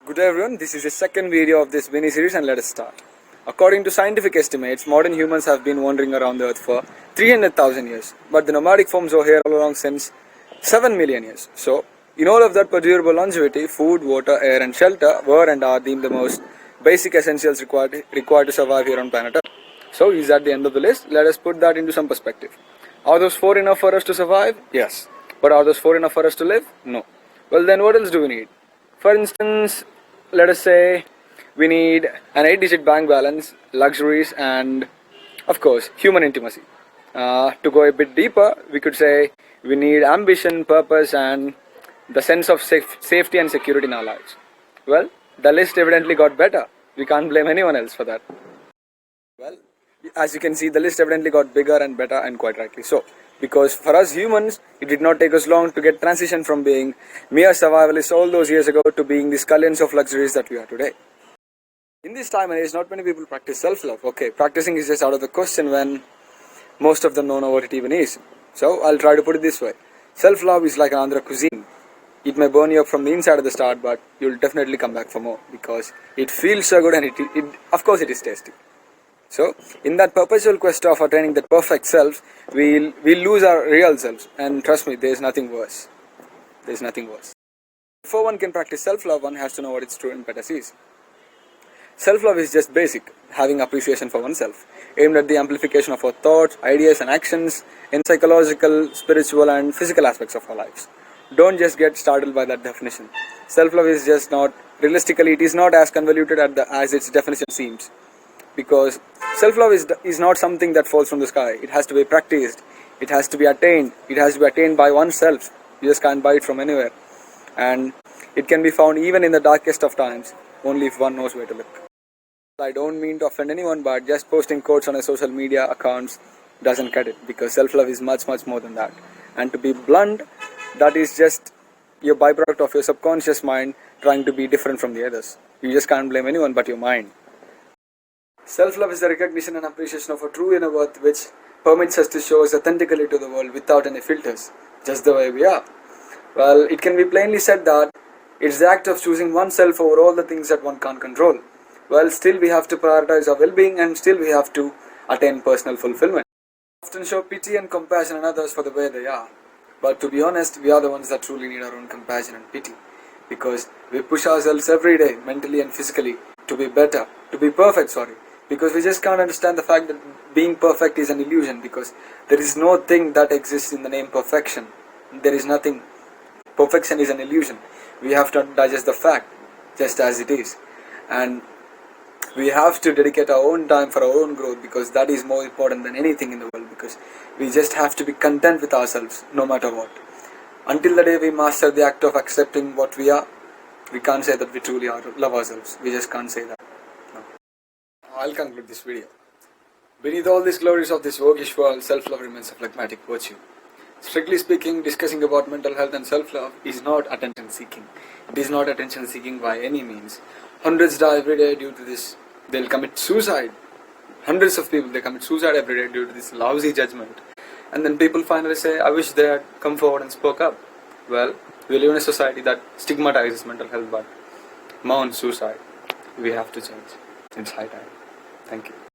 Good day everyone, this is the second video of this mini series and let us start. According to scientific estimates, modern humans have been wandering around the earth for 300,000 years, but the nomadic forms were here all along since 7 million years. So, in all of that perdurable longevity, food, water, air and shelter were and are deemed the most basic essentials required to survive here on planet Earth. So, is at the end of the list, let us put that into some perspective. Are those 4 enough for us to survive? Yes. But are those 4 enough for us to live? No. Well then what else do we need? For instance, let us say we need an 8-digit bank balance, luxuries and of course human intimacy. To go a bit deeper, we could say we need ambition, purpose and the sense of safety and security in our lives. Well, the list evidently got better. We can't blame anyone else for that. Well, as you can see, the list evidently got bigger and better, and quite rightly so. Because for us humans, it did not take us long to get transition from being mere survivalists all those years ago to being the scullions of luxuries that we are today. In this time and age, not many people practice self-love. Okay, practicing is just out of the question when most of them don't know what it even is. So, I'll try to put it this way. Self-love is like an Andhra cuisine. It may burn you up from the inside at the start, but you'll definitely come back for more because it feels so good and of course it is tasty. So, in that perpetual quest of attaining that perfect self, we'll lose our real selves. And trust me, there's nothing worse. There's nothing worse. Before one can practice self-love, one has to know what its true impetus is. Self-love is just basic, having appreciation for oneself, aimed at the amplification of our thoughts, ideas and actions in psychological, spiritual and physical aspects of our lives. Don't just get startled by that definition. Self-love is just not, realistically, it is not as convoluted as its definition seems. Because self-love is not something that falls from the sky. It has to be practiced. It has to be attained. It has to be attained by oneself. You just can't buy it from anywhere. And it can be found even in the darkest of times, only if one knows where to look. I don't mean to offend anyone, but just posting quotes on a social media accounts doesn't cut it. Because self-love is much, much more than that. And to be blunt, that is just your byproduct of your subconscious mind trying to be different from the others. You just can't blame anyone but your mind. Self-love is the recognition and appreciation of a true inner worth which permits us to show us authentically to the world without any filters, just the way we are. Well, it can be plainly said that it's the act of choosing oneself over all the things that one can't control. Well, still we have to prioritize our well-being and still we have to attain personal fulfillment. We often show pity and compassion on others for the way they are. But to be honest, we are the ones that truly need our own compassion and pity. Because we push ourselves every day, mentally and physically, to be better, to be perfect, because we just can't understand the fact that being perfect is an illusion, because there is no thing that exists in the name perfection. There is nothing. Perfection is an illusion. We have to digest the fact just as it is. And we have to dedicate our own time for our own growth, because that is more important than anything in the world, because we just have to be content with ourselves no matter what. Until the day we master the act of accepting what we are, we can't say that we truly love ourselves. We just can't say that. I'll conclude this video. Beneath all these glories of this voguish world, self-love remains a phlegmatic virtue. Strictly speaking, discussing about mental health and self-love is not attention-seeking. It is not attention-seeking by any means. Hundreds die every day due to this. They'll commit suicide. Hundreds of people, they commit suicide every day due to this lousy judgment. And then people finally say, I wish they had come forward and spoke up. Well, we live in a society that stigmatizes mental health but mounts suicide. We have to change. It's high time. Thank you.